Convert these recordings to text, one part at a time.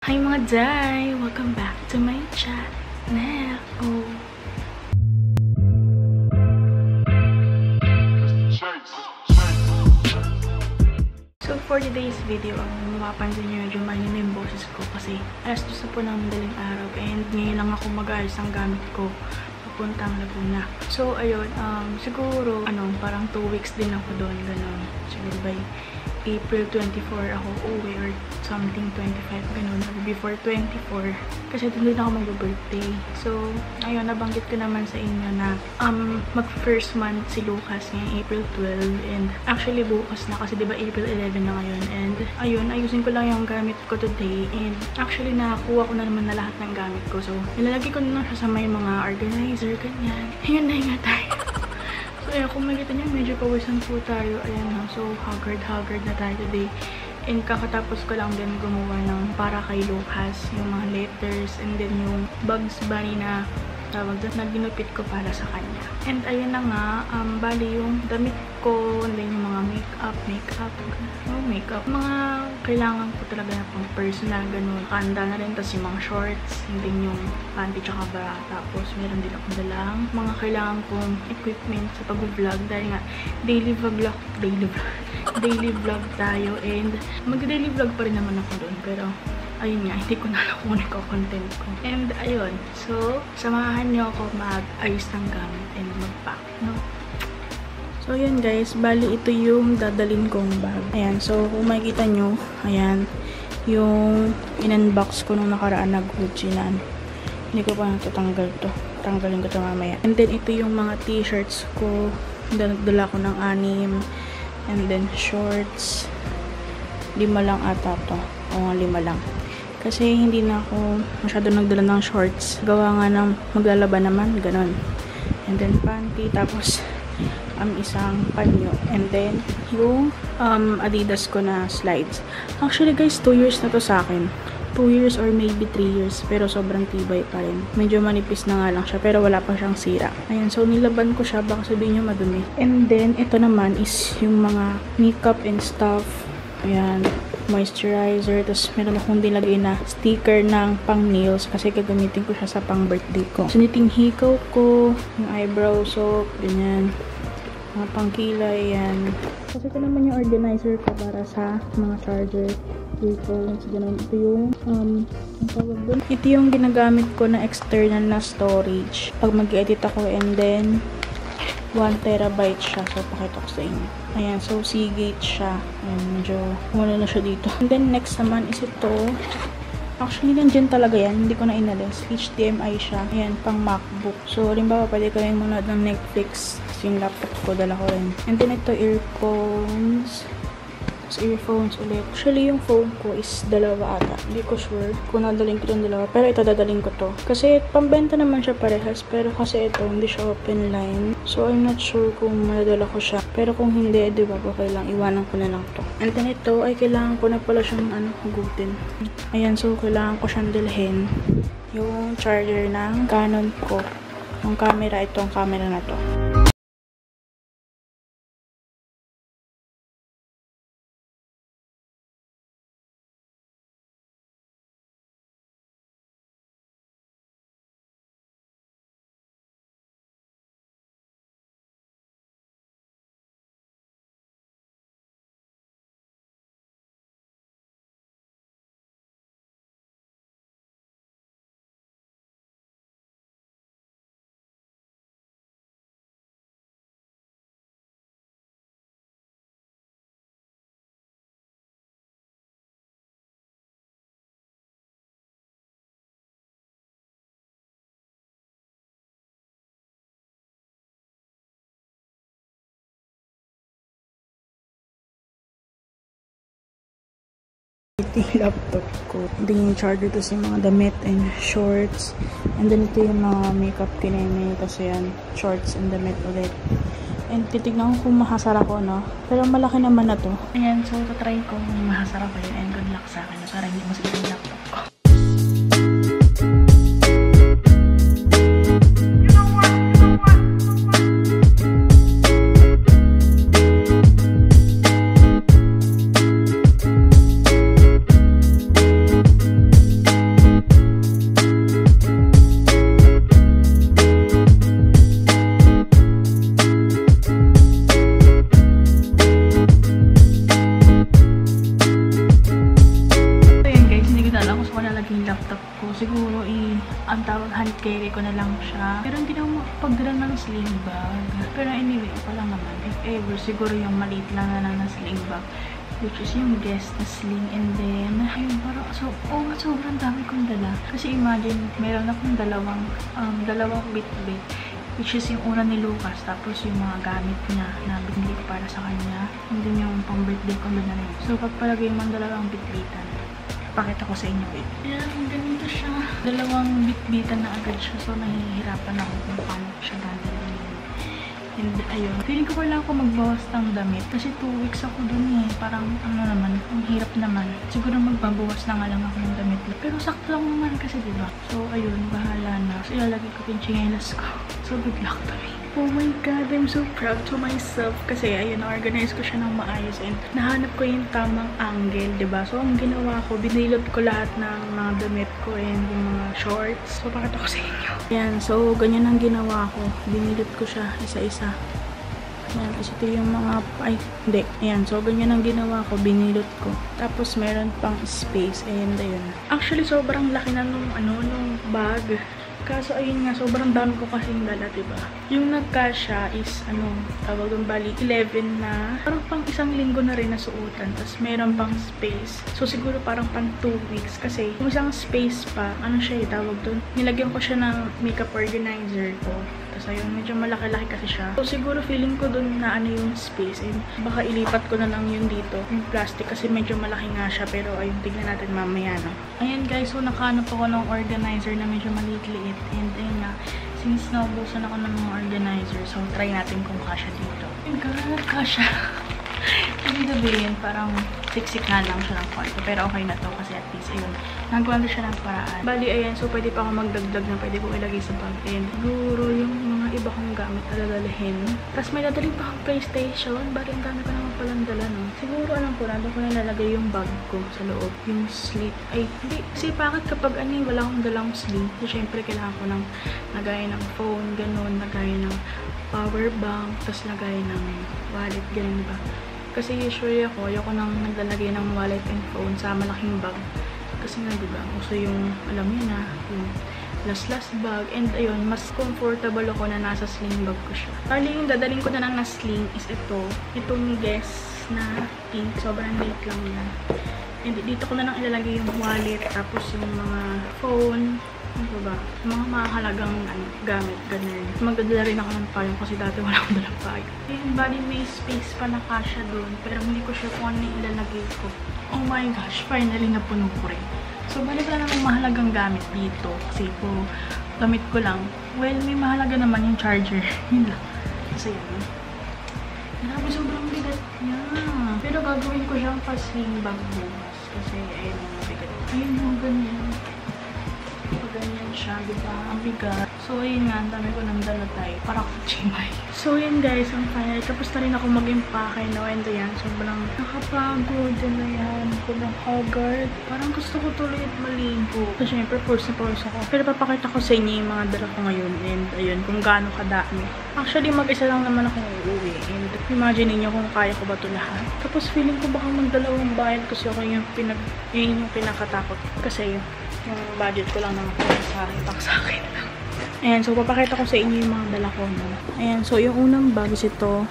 Hi mga Day! Welcome back to my channel. So for today's video, mapapansin nyo medyo mahina na yung boses ko kasi alas 2 na po ng madaling araw and ngayon lang ako mag-ayos ang gamit ko papuntang Laguna. So ayun, siguro parang 2 weeks din ako doon, ganun. Siguro by April 24 ako uwi or something 25, ganun. Before 24. Kasi doon din ako mag-birthday. So, ayun, nabanggit ko naman sa inyo na mag-first month si Lucas ngayong April 12. And actually, bukas na kasi diba April 11 na ngayon. And ayun, ayusin ko lang yung gamit ko today. And actually, nakakuha ko na naman na lahat ng gamit ko. So, nilalagay ko na siya sa may mga organizer, ganyan. Ayun na nga tayo. So, ayan, kung makikita niyo, medyo pawisan po tayo. Ayan ha. So, haggard na tayo today. And kakatapos ko lang din gumawa ng para kay Lucas, yung mga letters, and then yung Bugs Bunny na tawag doon, na ginupit ko para sa kanya. And ayun na nga, bali yung damit ko, and then yung mga makeup, mga kailangan ko talaga na pang personal, ganun. Kanda na rin, tapos yung mga shorts, and then yung panty tsaka bra. Tapos meron din akong dalang mga kailangan kong equipment sa pag-vlog, dahil nga daily vlog tayo, and mag-daily vlog pa rin naman ako doon, pero ayun nga, hindi ko na alam kung ano ko content ko. And ayun, so samahan niyo ako mag-ayos ng gamit and mag-pack, no? So ayun guys, bali ito yung dadalhin kong bag. Ayan, so kung makikita nyo, ayan, yung in-unbox ko nung nakaraan na Gucci na. Hindi ko pa natatanggal to. Tanggalin ko to mamaya. And then ito yung mga t-shirts ko. Nagdala ko ng 6. And then shorts. 5 lang ata to. O nga 5 lang. Kasi hindi na ako masyado nagdala ng shorts. Gawa nga ng maglalaba naman. Ganon. And then panty. Tapos isang panyo. And then yung Adidas ko na slides. Actually guys, 2 years na to sa akin. 2 years or maybe 3 years. Pero sobrang tibay pa rin. Medyo manipis na nga lang siya. Pero wala pa siyang sira. Ayan. So, nilaban ko siya. Baka sabihin nyo madumi. And then, ito naman is yung mga makeup and stuff. Ayan. Moisturizer. Tapos, meron akong dinlagay na sticker ng pang nails. Kasi gagamitin ko siya sa pang birthday ko. Suniting hikaw ko. Yung eyebrow soap. Ganyan. Mga pangkilay. Yan. Kasi ito naman yung organizer ko para sa mga charger. Earphones, ganun. Ito yung, ang tawag doon. Ito yung ginagamit ko na external na storage. Pag mag-edit ako, and then 1 terabyte siya. So, pakita ko sa inyo. Ayan, so Seagate siya. Ayan, medyo wala na siya dito. And then, next naman is ito. Actually, nandiyan talaga yan. Hindi ko na inalis. HDMI siya. Ayan, pang MacBook. So, limbawa, pwede ko yung manood ng Netflix. Yung laptop ko, dala ko rin. And then, ito, earphones. Earphones ulit. Actually, yung phone ko is 2 ata. Hindi ko sure kung nadalhin ko yung 2. Pero ito, dadalhin ko to. Kasi, pambenta naman siya parehas. Pero kasi ito, hindi siya open line. So, I'm not sure kung madala ko siya. Pero kung hindi, di ba, okay lang. Iwanan ko na lang to. And then ito, ay kailangan ko na pala siyang, hugutin. Ayan, so, kailangan ko siyang dalhin. Yung charger ng Canon ko. Yung camera, itong camera na to. Ito yung laptop ko. Ito yung charger ko sa mga damit and shorts. And then ito yung mga makeup kineme. Kasi yan, shorts and damit ulit. And titignan ko kung mahasara ko, no? Pero malaki naman na to. Ayan, so tatry ko kung mahasara ko yun. And good luck sa akin. Para hindi masira yung laptop ko. nakalagay yung laptop ko. Siguro ang tawag hand carry ko na lang siya. Pero hindi na ako makapagdala ng sling bag. Pero anyway, ako lang naman. If ever, siguro yung maliit lang na sling bag. Which is yung guest na sling. And then, ayun, parang, sobrang dami kong dala. Kasi imagine, meron akong dalawang bit-bit. Which is yung una ni Lucas. Tapos yung mga gamit niya na binili ko para sa kanya. And then yung pang birthday ko na rin. So, pagpalagay mo ang dalawang bit-bitan. Pakita ko sa inyo. Ayan, ganito siya. Dalawang bit-bitan na agad siya. So, nahihirapan ako kung paano ko siya dadalhin. And ayun, feeling ko wala ako magbawas ng damit. Kasi 2 weeks ako dun eh. Parang ano naman, ang hirap naman. Siguro magbabawas na nga lang ako ng damit. Pero sakto lang naman kasi diba? So ayun, bahala na. So ilalagay ko yung chinelas ko. So good luck to me. Oh my God, I'm so proud to myself. Kasi ayun, na-organize ko siya ng maayos. And nahanap ko yung tamang angle, diba? So ang ginawa ko, binilot ko lahat ng mga damit ko and yung mga shorts. So pakita ko sa inyo. Ayan, so ganyan ang ginawa ko. Binilot ko siya isa-isa. Ayan, kasi ito yung mga, hindi. Ayan, so ganyan ang ginawa ko, binilot ko. Tapos meron pang space, and ayun. Actually, sobrang laki na nung bag. Kaso ayun nga, sobrang dami ko kasing dala, diba? Yung nagkasya is, tawag ng bali, 11 na. Parang pang isang linggo na rin na suotan. Tapos meron pang space. So siguro parang pang 2 weeks. Kasi yung isang space pa, siya tawag doon. Nilagyan ko siya ng makeup organizer ko. Tapos ayun, medyo malaki-laki kasi siya. So siguro feeling ko doon na yung space. And baka ilipat ko na lang yun dito. Yung plastic kasi medyo malaki nga siya. Pero ayun, tignan natin mamaya, no? Ayan guys, so nakahanap ako ng organizer na medyo maliit-liit. And ayun nga, since naubusan ako ng mga organizer, so try natin kung kasya dito. Oh my God, kasya! Hindi sabihin, parang siksik na lang siya ng kwarto. Pero okay na to kasi at least, ayun, nagawa na siya ng paraan. Bali, ayan, so pwede pa ako magdagdag na pwede ko ilagay sa bag. And siguro yung mga iba kong gamit alalalahin. Tapos may dadaling pa akong PlayStation. Bali, ang dami ko naman palang dala, no? Siguro, alam ko na, doon ko nalalagay yung bag ko sa loob. Yung sleep. Ay, hindi. Kasi bakit kapag wala akong dalang sleep, so syempre kailangan ko ng lagay ng phone, ganun, lagay ng power bank, tapos lagay ng wallet, ganun, diba? Kasi usually ayoko nang naglalagay ng wallet and phone sa malaking bag. Kasi nga, diba, uso yung, alam niyo na, yung last bag. And ayun, mas comfortable ako na nasa sling bag ko siya. Bali, yung dadaling ko na lang na sling is ito. Itong Guess na pink. Sobrang light lang yan. And dito ko na lang ilalagay yung wallet, tapos yung mga phone, ano ba? Mga mahalagang gamit, ganun. Magdadala rin ako ng payong kasi dati wala akong dalang payong. Yung body may space pa na kasya doon, pero hindi ko sure kung ano yung ilalagay ko. Oh my gosh, finally napuno ko rin. So, bali wala namang mahalagang gamit dito. Kasi po, gamit ko lang. Well, may mahalaga naman yung charger. Yun lang. Kasi yun. Grabe, sobrang bigat niya. Pero gagawin ko siyang pa-sling bag bukas. Kasi, ayun yung bigat. Ayun yung ganyan. Ganyan siya, diba? Ang bigat. So, ayun nga, ang dami ko nang dala tayo. Para ko chimay. So, yun guys, ang final. Tapos na rin ako mag-impake, no? And ayan, sobrang nakapagod. And ayan, sobrang haggard. Parang gusto ko tuloy at maligo. So, syempre, force na force ako. Pero papakita ko sa inyo yung mga dala ko ngayon. And ayun, kung gaano kadami. Actually, mag-isa lang naman akong uuwi. And imagine niyo kung kaya ko ba ito lahat. Tapos, feeling ko baka magdalawang bayad kasi ako yung pinakatakot. Kasi, yung budget ko lang naman sa akin lang. Ayan, so papakita ko sa inyo yung mga dala ko, no? Ayan, so yung unang bag is ito.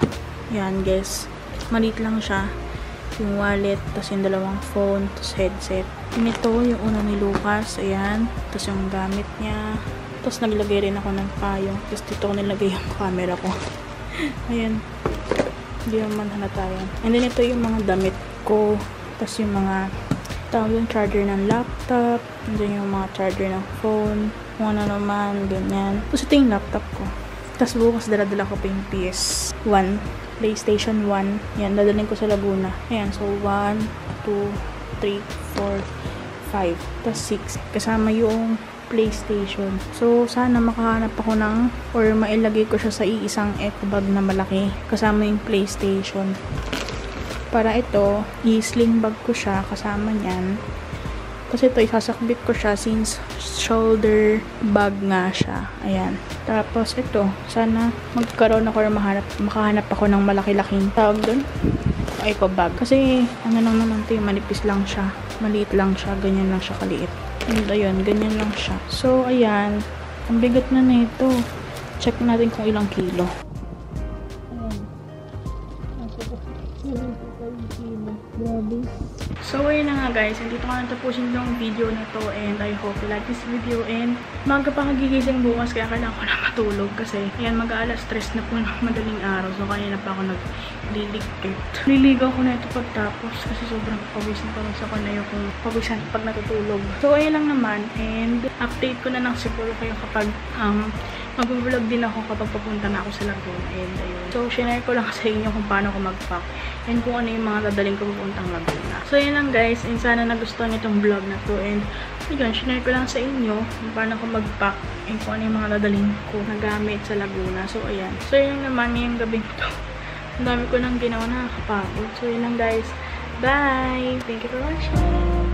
Ayan, guys. Maliit lang siya. Yung wallet, tapos yung dalawang phone, tapos headset. And ito, yung una ni Lucas. Ayan. Tapos yung gamit niya. Tapos naglagay rin ako ng payong. Tapos dito ko nilagay yung camera ko. Ayan. Hindi naman halata yan. And then ito yung mga damit ko. Tapos yung mga yung charger ng laptop, and then yung mga charger ng phone, kung ano naman, ganyan. Tapos ito yung laptop ko. Tapos bukas dala-dala ko pa yung PS1, PlayStation 1. Yan, dadalhin ko sa Laguna. Ayan, so 1, 2, 3, 4, 5, tapos 6. Kasama yung PlayStation. So, sana makahanap ako ng, or mailagay ko siya sa iisang eco bag na malaki. Kasama yung PlayStation. Para ito, i-sling bag ko siya kasama niyan. Kasi ito, isasakbit ko siya since shoulder bag nga siya. Ayan. Tapos ito, sana magkaroon ako or makahanap ako ng malaki-laking tawag doon. Eco bag. Kasi, ano lang naman ito, manipis lang siya. Maliit lang siya. Ganyan lang siya kaliit. And ayun, ganyan lang siya. So, ayan. Ang bigat na nito. Check natin kung ilang kilo. So, ayun na nga guys. Dito ko natapusin yung video na to. And I hope you like this video. And maga pa kagigising bukas. Kaya kailangan ko na matulog. Kasi, ayan, mag-aalas 3 na po ng madaling araw. So, kanina pa ako nagliligpit. Liligaw ko na ito pagtapos. Kasi sobrang pawis na parang sa kanayo kung pawisan pag natutulog. So, ayun lang naman. And update ko na lang siguro kayo kapag mag-vlog din ako kapag papunta na ako sa Laguna. And ayun. So, share ko lang sa inyo kung paano ko mag-pack. And kung ano yung mga dadaling ko papuntang Laguna. So, yun lang guys. And sana nagustuhan itong vlog na to. And yun, share ko lang sa inyo kung paano ko mag-pack. And kung ano yung mga dadaling ko na gamit sa Laguna. So, ayan. So, yun lang naman ngayong gabi to. Ang dami ko nang ginawa, nakakapagod. So, yun lang guys. Bye! Thank you for watching!